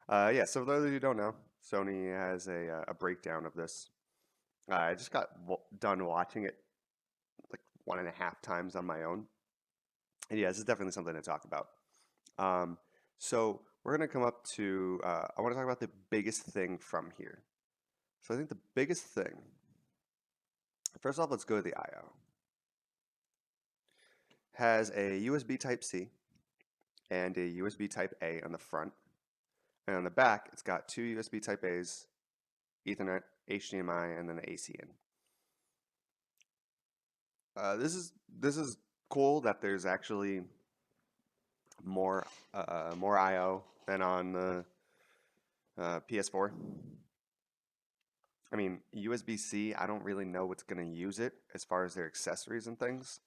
Yeah, so for those of you who don't know, Sony has a breakdown of this. I just got done watching it like 1.5 times on my own. And yeah, this is definitely something to talk about. Um, so we're going to come up to, I want to talk about the biggest thing from here. So I think the biggest thing, first off, let's go to the I/O. Has a USB Type-C and a USB Type-A on the front. And on the back, it's got two USB Type-A's, Ethernet, HDMI, and then the AC in. This is cool that there's actually more I/O than on the PS4. I mean, USB-C, I don't really know what's going to use it as far as their accessories and things.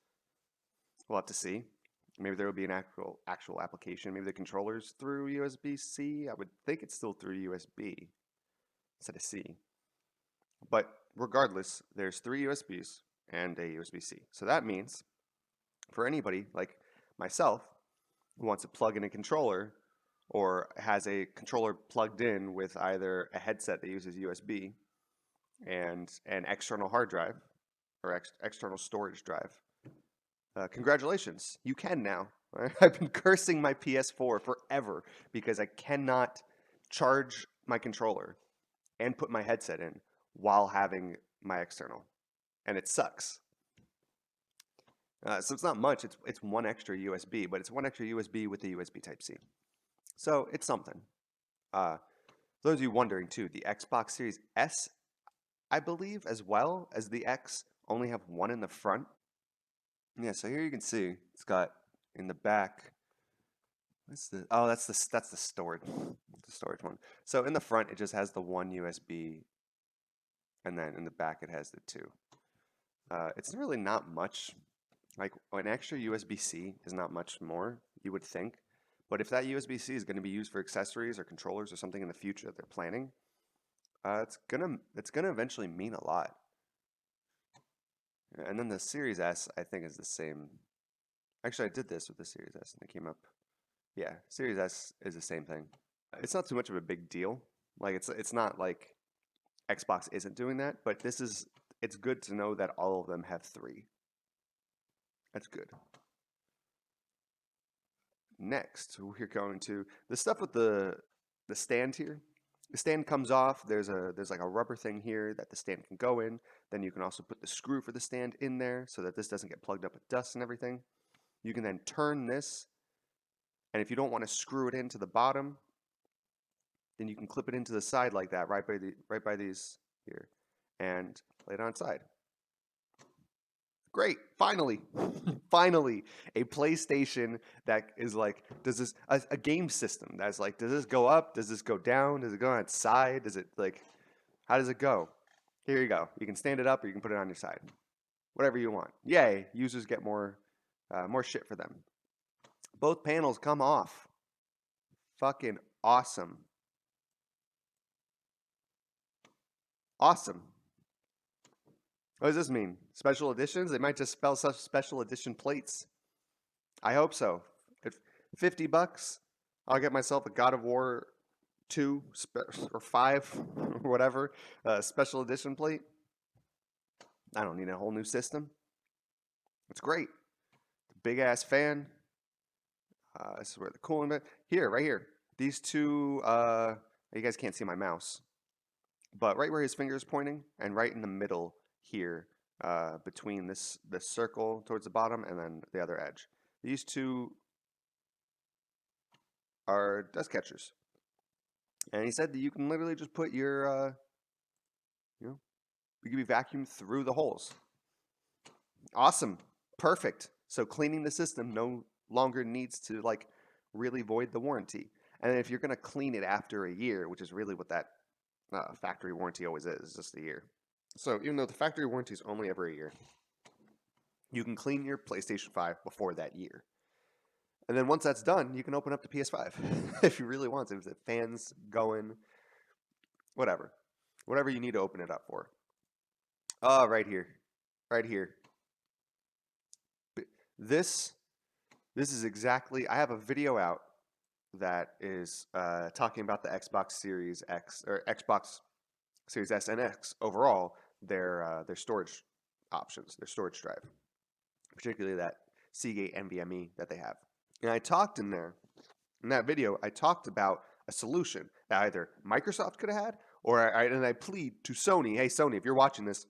We'll have to see. Maybe there will be an actual application. Maybe the controller's through USB-C. I would think it's still through USB instead of C. But regardless, there's three USBs and a USB-C. So that means for anybody like myself who wants to plug in a controller or has a controller plugged in with either a headset that uses USB and an external hard drive or external storage drive, congratulations, you can now. I've been cursing my PS4 forever because I cannot charge my controller and put my headset in while having my external, and it sucks. So it's not much. It's one extra USB, but it's one extra USB with the USB Type C. So it's something. For those of you wondering too, the Xbox Series S, I believe, as well as the X, only have one in the front. Yeah, so here you can see it's got in the back. What's the? Oh, that's the storage, the storage one. So in the front, it just has the one USB, and then in the back, it has the two. It's really not much. Like an extra USB-C is not much more, you would think. But if that USB-C is going to be used for accessories or controllers or something in the future that they're planning, it's gonna eventually mean a lot. And then the Series S, I think, is the same. Actually, I did this with the Series S, and it came up. Yeah, Series S is the same thing. It's not too much of a big deal. Like it's not like Xbox isn't doing that, but it's good to know that all of them have three. That's good. Next, we're going to the stuff with the stand here. The stand comes off. There's like a rubber thing here that the stand can go in. Then you can also put the screw for the stand in there so that this doesn't get plugged up with dust and everything. You can then turn this, and if you don't want to screw it into the bottom, then you can clip it into the side like that, right by these here, and lay it on its side. Great, finally, finally, a PlayStation that is like, does this a game system that's like, does this go up? Does this go down? Does it go on its side? Does it like, how does it go? Here you go. You can stand it up or you can put it on your side, whatever you want. Yay! Users get more shit for them. Both panels come off. Fucking awesome. Awesome. What does this mean? Special editions? They might just spell such special edition plates. I hope so. At $50, I'll get myself a God of War 2 or 5 or whatever special edition plate. I don't need a whole new system. It's great. Big ass fan. This is where the cooling bit. Here, right here. These two. You guys can't see my mouse, but right where his finger is pointing, and right in the middle here, between this circle towards the bottom and then the other edge. These two are dust catchers. And he said that you can literally just put your, you can be vacuumed through the holes. Awesome. Perfect. So cleaning the system no longer needs to like really void the warranty. And if you're going to clean it after a year, which is really what that factory warranty always is just a year. So even though the factory warranty is only ever a year, you can clean your PlayStation 5 before that year. And then once that's done, you can open up the PS5 if you really want to. If the fans going, whatever. Whatever you need to open it up for. Right here. Right here. This is exactly, I have a video out that is talking about the Xbox Series X or Xbox Series S and X overall, their storage options, their storage drive, particularly that Seagate NVMe that they have. And I talked in that video, I talked about a solution that either Microsoft could have had, or I plead to Sony, hey Sony, if you're watching this,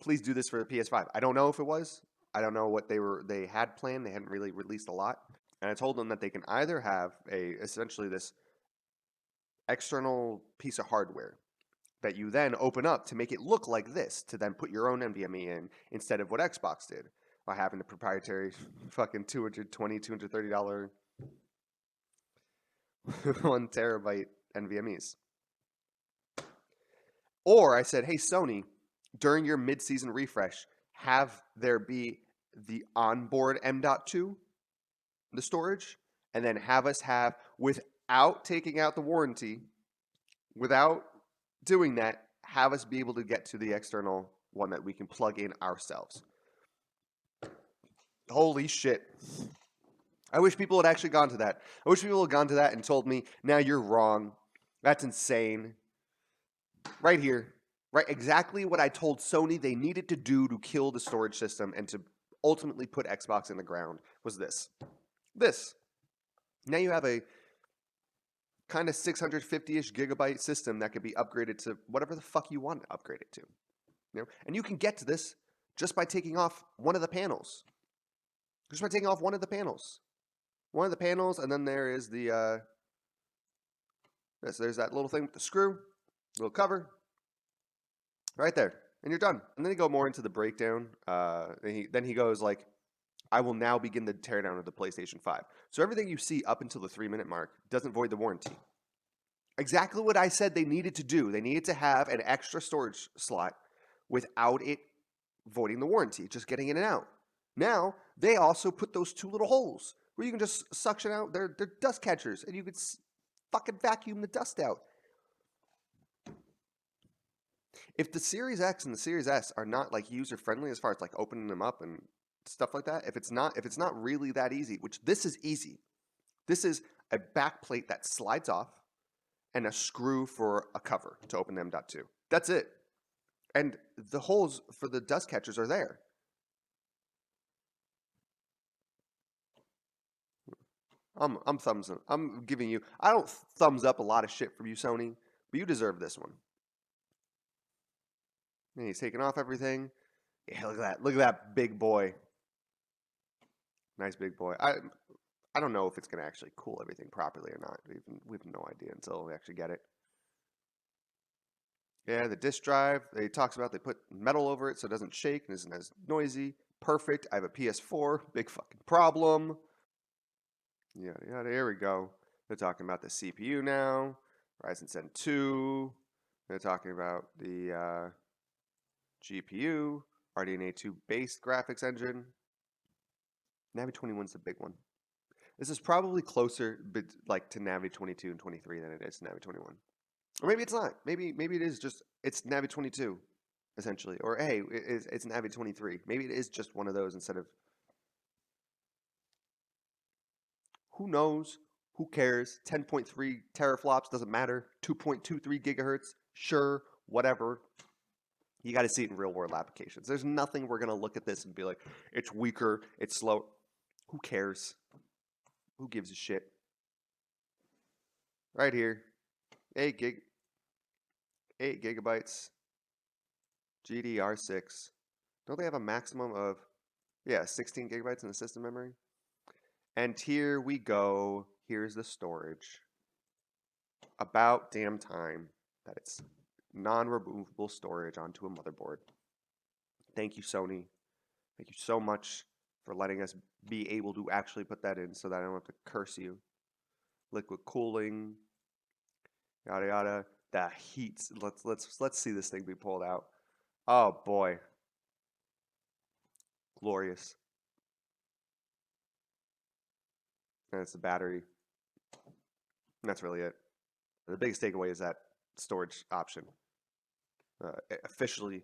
please do this for the PS5. I don't know if it was. I don't know what they had planned. They hadn't really released a lot. And I told them that they can either have essentially this external piece of hardware that you then open up to make it look like this, to then put your own NVMe in instead of what Xbox did by having the proprietary fucking $220, $230 1 terabyte NVMe's. Or I said, hey, Sony, during your mid-season refresh, have there be the onboard M.2, the storage, and then have us have, without taking out the warranty, without doing that, have us be able to get to the external one that we can plug in ourselves. Holy shit. I wish people had actually gone to that. I wish people had gone to that and told me, now you're wrong. That's insane. Right here. Right, exactly what I told Sony they needed to do to kill the storage system and to ultimately put Xbox in the ground was this. This. Now you have a kind of 650-ish gigabyte system that could be upgraded to whatever the fuck you want to upgrade it to. You know? And you can get to this just by taking off one of the panels. Just by taking off one of the panels. One of the panels, and then there is the there's that little thing with the screw, little cover. Right there, and you're done. And then you go more into the breakdown. Then he goes like, I will now begin the teardown of the PlayStation 5. So everything you see up until the 3-minute mark doesn't void the warranty. Exactly what I said they needed to do. They needed to have an extra storage slot without it voiding the warranty, just getting in and out. Now, they also put those 2 little holes where you can just suction out. They're dust catchers, and you could fucking vacuum the dust out. If the Series X and the Series S are not like user friendly as far as like opening them up and stuff like that, if it's not really that easy, which this is easy. This is a back plate that slides off and a screw for a cover to open the M.2. That's it. And the holes for the dust catchers are there. I'm giving you, I don't thumbs up a lot of shit from you, Sony, but you deserve this one. And he's taking off everything. Yeah, look at that. Look at that big boy. Nice big boy. I don't know if it's going to actually cool everything properly or not. We have no idea until we actually get it. Yeah, the disk drive, they talks about they put metal over it so it doesn't shake and isn't as noisy. Perfect. I have a PS4. Big fucking problem. Yada, yada. Here we go. They're talking about the CPU now. Ryzen 7 2. They're talking about the GPU. RDNA 2 based graphics engine. Navi 21 is the big one. This is probably closer like to Navi 22 and 23 than it is to Navi 21. Or maybe it's not. Maybe it is just, it's Navi 22, essentially. Or hey, it's Navi 23. Maybe it is just one of those instead of... Who knows? Who cares? 10.3 teraflops, doesn't matter. 2.23 gigahertz, sure, whatever. You got to see it in real world applications. There's nothing we're going to look at this and be like, it's weaker, it's slow. Who cares? Who gives a shit? Right here. 8 gigabytes. GDR6. Don't they have a maximum of, 16 gigabytes in the system memory? And here we go. Here's the storage. About damn time that it's non-removable storage onto a motherboard. Thank you, Sony. Thank you so much for letting us be able to actually put that in so that I don't have to curse you. Liquid cooling, yada yada. The heat. Let's see this thing be pulled out. Oh boy. Glorious. And it's the battery. And that's really it. The biggest takeaway is that storage option. Officially,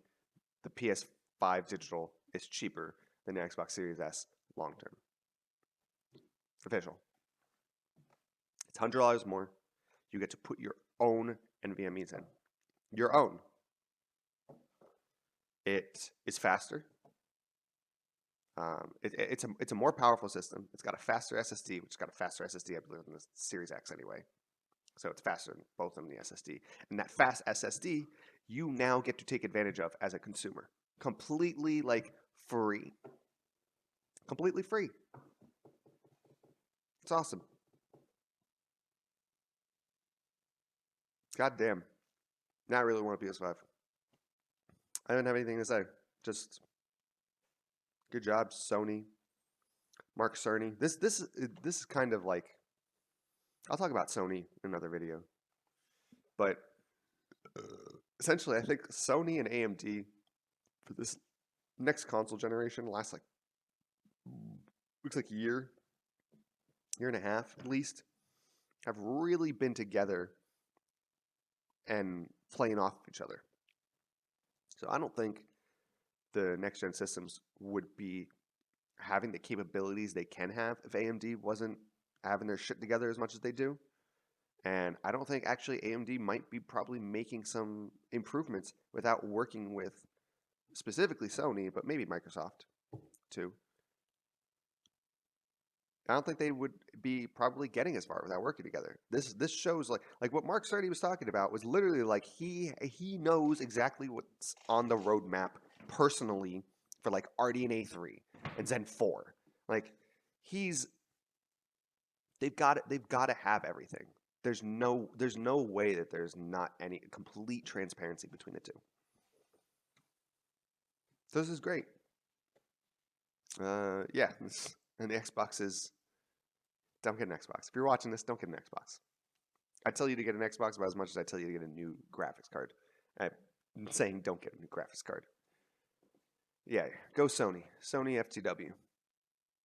the PS5 digital is cheaper than the Xbox Series S long term. Official. It's $100 more. You get to put your own NVMe's in. Your own. It is faster. It's a more powerful system. It's got a faster SSD, which has got a faster SSD, I believe, than the Series X anyway. So it's faster than both of them, the SSD. And that fast SSD, you now get to take advantage of as a consumer. Completely, like, free. Completely free. It's awesome. God damn. Now I really want a PS5. I don't have anything to say. Just good job, Sony. Mark Cerny. This is kind of like, I'll talk about Sony in another video. But essentially, I think Sony and AMD for this next console generation looks like a year and a half at least, have really been together and playing off each other. So I don't think the next gen systems would be having the capabilities they can have if AMD wasn't having their shit together as much as they do. And I don't think actually AMD might be probably making some improvements without working with specifically Sony, but maybe Microsoft too. I don't think they would be probably getting as far without working together. This shows like what Mark Cerny was talking about was literally like he knows exactly what's on the roadmap personally for like RDNA 3 and Zen 4. Like they've got to have everything. There's no way that there's not any complete transparency between the two. So this is great. Yeah, and the Xbox is. Don't get an Xbox. If you're watching this, don't get an Xbox. I tell you to get an Xbox about as much as I tell you to get a new graphics card. I'm saying don't get a new graphics card. Yeah, go Sony. Sony FTW.